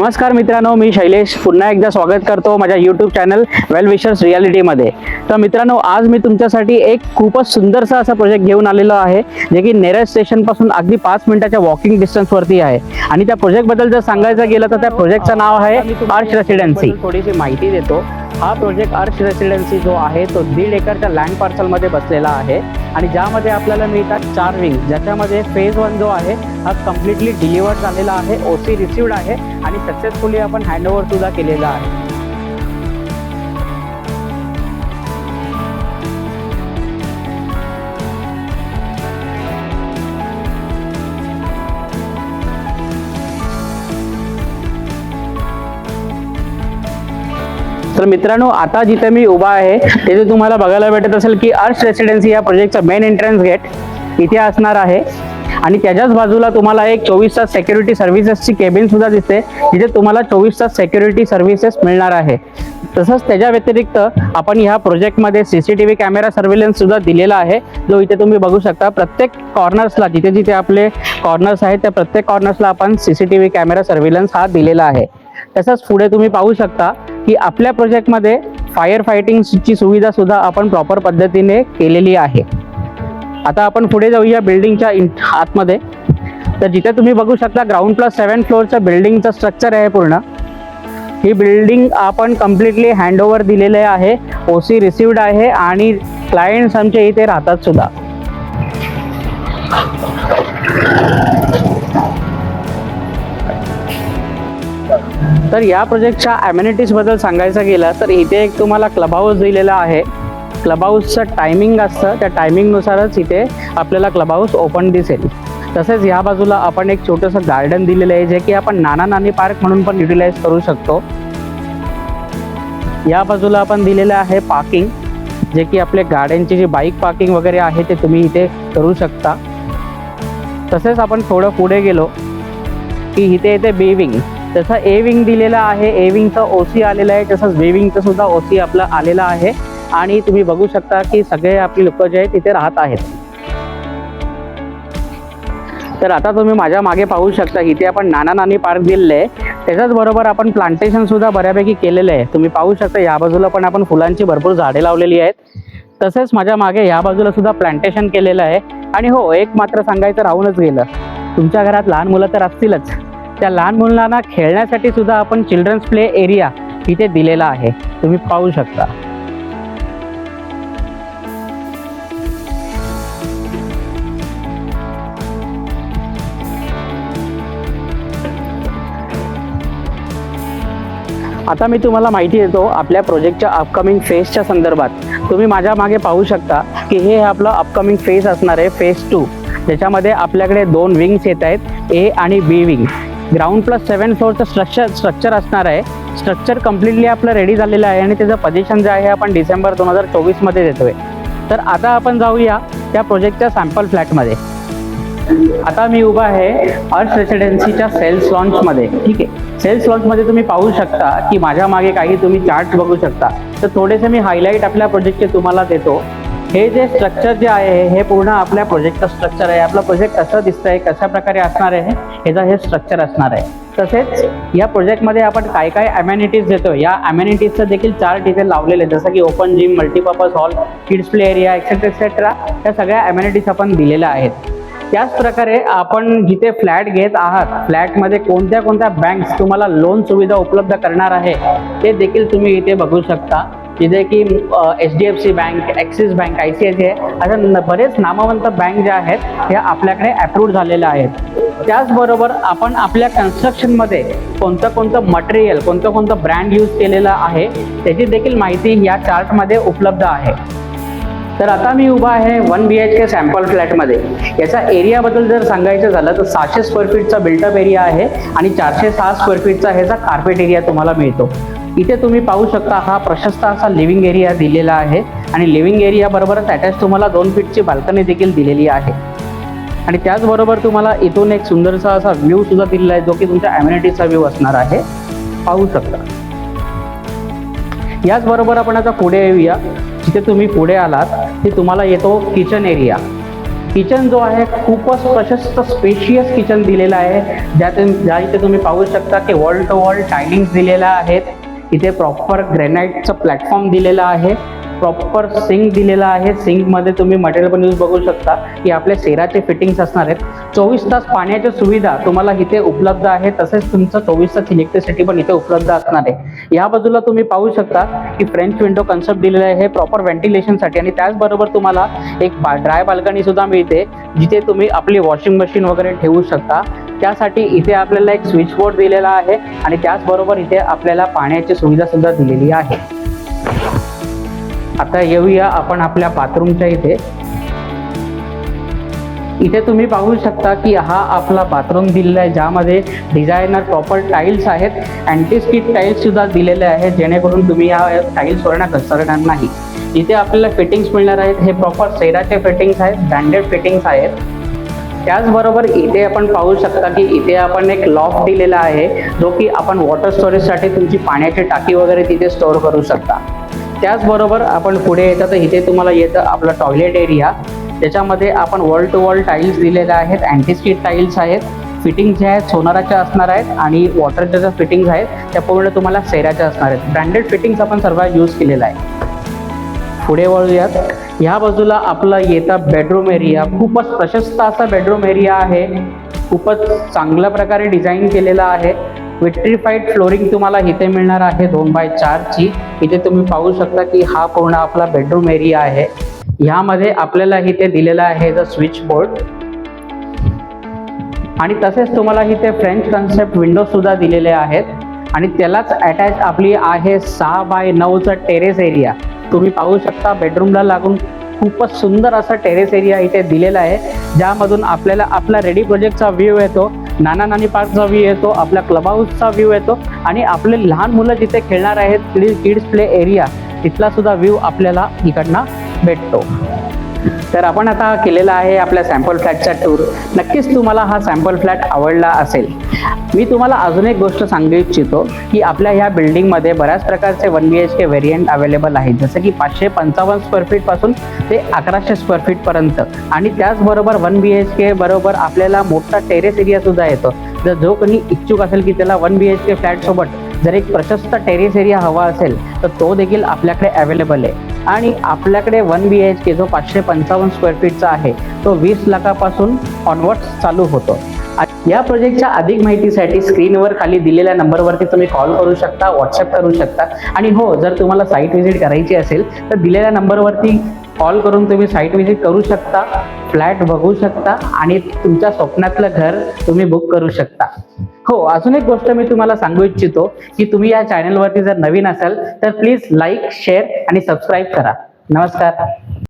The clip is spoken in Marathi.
नमस्कार मित्रांनो, मी शैलेश पुन्हा एकदा स्वागत करतो माझ्या यूट्यूब चॅनल वेल विशर्स रियालिटीमध्ये। तर मित्रांनो, आज मी तुमच्यासाठी एक खूपच सुंदरसा असा प्रोजेक्ट घेऊन आलेलो आहे, जे की नेरळ स्टेशनपासून अगदी 5 मिनिटाच्या वॉकिंग डिस्टन्सवरती आहे। आणि त्या प्रोजेक्टबद्दल जर सांगायचं गेलं तर त्या प्रोजेक्टचं नाव आहे अर्श रेसिडेन्सी। थोडीशी माहिती देतो। हा प्रोजेक्ट अर्श रेसिडेन्सी जो आहे तो 1.5 एकरच्या लँड पार्सलमध्ये बसलेला आहे आणि ज्यामध्ये आपल्याला मिळतात 4 विंग, ज्याच्यामध्ये फेज 1 जो आहे हा कम्प्लिटली डिलिव्हर्ड झालेला आहे, ओसी रिसिव्ड आहे आणि सक्सेसफुली आपण हँडओव्हर सुद्धा केलेला आहे। तर मित्रांनो, आता जिथे मी उभा आहे तिथे तुम्हाला बघायला भेटत असेल की अर्श रेसिडेन्सी या प्रोजेक्टचा मेन एंट्रन्स गेट इथे असणार आहे आणि त्याच्याच बाजूला तुम्हाला एक 24 तास सिक्युरिटी सर्व्हिसेसची केबिन सुद्धा दिसते, जिथे तुम्हाला 24 तास सिक्युरिटी सर्व्हिसेस मिळणार आहे। तसंच त्याच्या व्यतिरिक्त आपण ह्या प्रोजेक्टमध्ये CCTV कॅमेरा सर्व्हिलन्स सुद्धा दिलेला आहे, जो इथे तुम्ही बघू शकता। प्रत्येक कॉर्नर्सला जिथे जिथे आपले कॉर्नर्स आहेत त्या प्रत्येक कॉर्नर्सला आपण CCTV कॅमेरा सर्व्हिलन्स हा दिलेला आहे। तसंच पुढे तुम्ही पाहू शकता की आपल्या प्रोजेक्टमध्ये फायर फायटिंगची सुविधा सुद्धा आपण प्रॉपर पद्धतीने केलेली आहे। आता आपण पुढे जाऊया बिल्डिंगच्या आतमध्ये। तर जिथे तुम्ही बघू शकता ग्राउंड प्लस 7 फ्लोअरचं बिल्डिंगचं स्ट्रक्चर आहे पूर्ण। ही बिल्डिंग आपण कम्प्लिटली हँडओव्हर दिलेले आहे, ओसी रिसिव्ड आहे आणि क्लायंट्स आमचे इथे राहतात सुद्धा। तर या प्रोजेक्टच्या अमेनिटीज बद्दल सांगायचं गेलं तर इथे एक तुम्हाला क्लब हाऊस दिलेला आहे। क्लब हाऊसचं टायमिंग असतं, त्या टायमिंगनुसारच इथे आपल्याला क्लब हाऊस ओपन दिसेल। तसेच या बाजूला आपण एक छोटंसं गार्डन दिलेलं आहे, जे की आपण नाना नानी पार्क म्हणून पण युटिलाइज करू शकतो। या बाजूला आपण दिलेलं आहे पार्किंग, जे की आपले गाड्यांची जी बाईक पार्किंग वगैरे आहे ते तुम्ही इथे करू शकता। तसेच आपण थोडं पुढे गेलो की इथे इथे बी विंग, तसं ए विंग दिलेला आहे, ए विंगचं ओसी आलेलं आहे, तसंच बी विंगचं सुद्धा ओसी आपलं आलेलं आहे आणि तुम्ही बघू शकता की सगळे आपली लोक जे आहेत तिथे राहत आहेत। तर आता तुम्ही माझ्या मागे पाहू शकता इथे आपण नाना नानी पार्क दिलेलं आहे, त्याच्याच बरोबर आपण प्लांटेशन सुद्धा बऱ्यापैकी केलेलं आहे। तुम्ही पाहू शकता या बाजूला पण आपण फुलांची भरपूर झाडे लावलेली आहेत, तसेच माझ्या मागे या बाजूला सुद्धा प्लांटेशन केलेलं आहे। आणि हो, एक मात्र सांगायचं राहूनच गेलं, तुमच्या घरात लहान मुलं तर असतीलच, त्या लहान मुलांना खेळण्यासाठी सुद्धा आपण चिल्ड्रन्स प्ले एरिया इथे दिलेला आहे, तुम्ही पाहू शकता। आता मी तुम्हाला माहिती देतो आपल्या प्रोजेक्टच्या अपकमिंग फेजच्या संदर्भात। तुम्ही माझ्या मागे पाहू शकता की हे आपलं अपकमिंग फेज असणार आहे, फेज 2, ज्याच्यामध्ये आपल्याकडे 2 विंग्स येत आहेत, ए आणि बी विंग। ग्राउंड प्लस 7 फ्लोअरचं स्ट्रक्चर असणार आहे। स्ट्रक्चर कम्प्लिटली आपलं रेडी झालेलं आहे आणि त्याचं पोझिशन जे आहे आपण डिसेंबर 2024 मध्ये देतोय। तर आता आपण जाऊया त्या प्रोजेक्टच्या सॅम्पल फ्लॅटमध्ये। आता मी उभा आहे अर्श रेसिडेन्सीच्या सेल्स लॉन्चमध्ये, ठीक आहे। सेल्स लॉन्चमध्ये तुम्ही पाहू शकता की माझ्या मागे काही तुम्ही चार्ट बघू शकता। तर थोडेसे मी हायलाईट आपल्या प्रोजेक्टचे तुम्हाला देतो। हे जे स्ट्रक्चर जे आहे हे पूर्ण आपल्या प्रोजेक्टचं स्ट्रक्चर आहे। आपला प्रोजेक्ट कसं दिसतंय, कशा प्रकारे असणार आहे ह्याचं हे स्ट्रक्चर असणार आहे। तसेच या प्रोजेक्टमध्ये आपण काय काय अमेनिटीज देतो, या अमेनिटीजचं देखील चार्ट इथे लावलेले, जसं की open gym, multipurpose hall, kids play area etcetera etcetera, या सगळ्या अमेनिटीज आपण दिलेल्या आहेत। त्याच प्रकारे आपण जिथे फ्लॅट घेत आहात, फ्लॅटमध्ये कोणत्या कोणत्या बँक्स तुम्हाला लोन सुविधा उपलब्ध करणार आहे ते देखील तुम्ही इथे बघू शकता, जिथे की HDFC bank, axis bank, ICICI अशा बरेच नामवंत बँक ज्या आहेत ह्या आपल्याकडे अप्रूव्ड झालेल्या आहेत। त्याचबरोबर आपण आपल्या कन्स्ट्रक्शनमध्ये कोणतं कोणतं मटेरियल, कोणतं कोणतं ब्रँड यूज केलेलं आहे त्याची देखील माहिती या चार्टमध्ये उपलब्ध आहे। तर आता मी उभा आहे 1 BHK सॅम्पल फ्लॅटमध्ये। याचा एरियाबद्दल जर सांगायचं झालं तर 600 स्क्वेअर फीटचा बिल्टअप एरिया आहे आणि 406 स्क्वेअर फीटचा ह्याचा कार्पेट एरिया तुम्हाला मिळतो। इथे तुम्ही पाहू शकता हा प्रशस्त असा लिव्हिंग एरिया दिलेला आहे आणि लिव्हिंग एरिया बरोबरच अटॅच तुम्हाला 2 फीटची बाल्कनी देखील दिलेली आहे। आणि त्याचबरोबर तुम्हाला इथून एक सुंदरसा असा व्ह्यू सुद्धा दिलेला आहे, जो की तुमच्या अमेनिटीजचा व्ह्यू असणार आहे, पाहू शकता। याचबरोबर आपण आता पुढे येऊया। जिथे तुम्ही पुढे आलात ते तुम्हाला येतो किचन एरिया। किचन जो आहे खूपच प्रशस्त स्पेशियस किचन दिलेला आहे, ज्या इथे तुम्ही पाहू शकता की वॉल टू वॉल टायलिंग्स दिलेल्या आहेत। इथे प्रॉपर ग्रेनाइटचं प्लॅटफॉर्म दिलेला आहे, प्रॉपर सिंक दिलेला आहे। सिंकमध्ये तुम्ही मटेरियल पण यूज बघू शकता की आपले सेराचे फिटिंग्स असणार आहेत। 24 तास पाण्याची सुविधा तुम्हाला इथे उपलब्ध आहे, तसेच तुमचं 24 तास इलेक्ट्रिसिटी पण इथे उपलब्ध असणार आहे। या बाजूला तुम्ही पाहू शकता की फ्रेंच विंडो कन्सेप्ट दिलेला आहे प्रॉपर व्हेंटिलेशनसाठी, आणि त्याचबरोबर तुम्हाला एक ड्राय बाल्कनी सुद्धा मिळते, जिथे तुम्ही आपली वॉशिंग मशीन वगैरे ठेवू शकता। त्यासाठी इथे आपल्याला एक स्विच बोर्ड दिलेला आहे, आणि त्याचबरोबर इथे आपल्याला पाण्याची सुविधा सुद्धा दिलेली आहे। आता येऊया आपण आपल्या बाथरूमच्या इथे तुम्ही पाहू शकता की हा आपला बाथरूम दिलेला आहे, ज्यामध्ये डिझायनर प्रॉपर टाईल्स आहेत, अँटी स्किड टाईल्स सुद्धा दिलेले आहेत, जेणेकरून तुम्ही या टाईल्सवर घसरणार नाही। इथे आपल्याला फिटिंग्स मिळणार आहेत, हे प्रॉपर सेराचे फिटिंग्स आहेत, ब्रँडेड फिटिंग्स आहेत। त्याचबरोबर इथे आपण पाहू शकता की इथे आपण एक लॉफ्ट दिलेला आहे, जो की आपण वॉटर स्टोरेजसाठी तुमची पाण्याची टाकी वगैरे तिथे स्टोअर करू शकता। त्याचबरोबर आपण पुढे येतं तर इथे तुम्हाला येतं आपला टॉयलेट एरिया, त्याच्यामध्ये आपण वॉल टू वॉल टाईल्स दिलेल्या आहेत, अँटी स्किड टाईल्स आहेत। फिटिंग्स जे आहेत सोनाराच्या असणार आहेत, आणि वॉटरच्या ज्या फिटिंग्स आहेत त्या पूर्ण तुम्हाला सेराच्या असणार आहेत। ब्रँडेड फिटिंग्स आपण सर्व यूज केलेला आहे। पुढे वळूयात, ह्या बाजूला आपला येतं बेडरूम एरिया। खूपच प्रशस्त असा बेडरूम एरिया आहे, खूपच चांगल्या प्रकारे डिझाईन केलेला आहे। विट्रिफाईड फ्लोरिंग तुम्हाला इथे मिळणार आहे 2x4 ची। इथे तुम्ही पाहू शकता की हा पूर्ण आपला बेडरूम एरिया आहे। ह्यामध्ये आपल्याला इथे दिलेला आहे द स्विच बोर्ड, आणि तसेच तुम्हाला इथे फ्रेंच कन्सेप्ट विंडो सुद्धा दिलेले आहेत, आणि त्यालाच अटॅच आपली आहे 6x9चा टेरेस एरिया। तुम्ही पाहू शकता बेडरूमला लागून खूपच सुंदर असा टेरेस एरिया इथे दिलेला आहे, ज्यामधून आपल्याला आपला रेडी प्रोजेक्टचा व्ह्यू येतो, नाना नानी पार्कचा व्ह्यू येतो, आपल्या क्लब हाऊसचा व्ह्यू येतो, आणि आपले लहान मुलं जिथे खेळणार आहेत किड्स प्ले एरिया तिथला सुद्धा व्ह्यू आपल्याला इकडनं भेटतो। तर आपण आता केलेला आहे आपल्या सॅम्पल फ्लॅटचा टूर। नक्कीच तुम्हाला हा सॅम्पल फ्लॅट आवडला असेल। मी तुम्हाला अजून एक गोष्ट सांगू इच्छितो की आपल्या ह्या बिल्डिंगमध्ये बऱ्याच प्रकारचे 1 BHK व्हेरियंट अवेलेबल आहेत, जसं की 555 स्क्वेअर फीट पासून ते 1100 स्क्वेअर फीट पर्यंत, आणि त्याचबरोबर 1 BHK बरोबर आपल्याला मोठा टेरेस एरिया सुद्धा येतो। जर जो कोणी इच्छुक असेल की त्याला 1 BHK फ्लॅटसोबत जर एक प्रशस्त टेरेस एरिया हवा असेल तर तो देखील आपल्याकडे अवेलेबल आहे। आणि आपल्याकडे 1 BHK जो 555 स्क्वेअर फीटचा आहे तो 20 लाखापासून ऑनवर्ड्स चालू होतो। या प्रोजेक्टच्या अधिक माहितीसाठी स्क्रीनवर खाली दिलेल्या नंबरवरती तुम्ही कॉल करू शकता, व्हॉट्सअप करू शकता, आणि हो, जर तुम्हाला साईट व्हिजिट करायची असेल तर दिलेल्या नंबरवरती कॉल करून तुम्ही साईट व्हिजिट करू शकता, फ्लॅट बघू शकता, आणि तुमच्या स्वप्नातलं घर तुम्ही बुक करू शकता। हो, अजून एक गोष्ट मी तुम्हाला सांगू इच्छितो की तुम्ही या चॅनलवरती जर नवीन असाल तर प्लीज लाईक, शेअर आणि सबस्क्राईब करा। नमस्कार।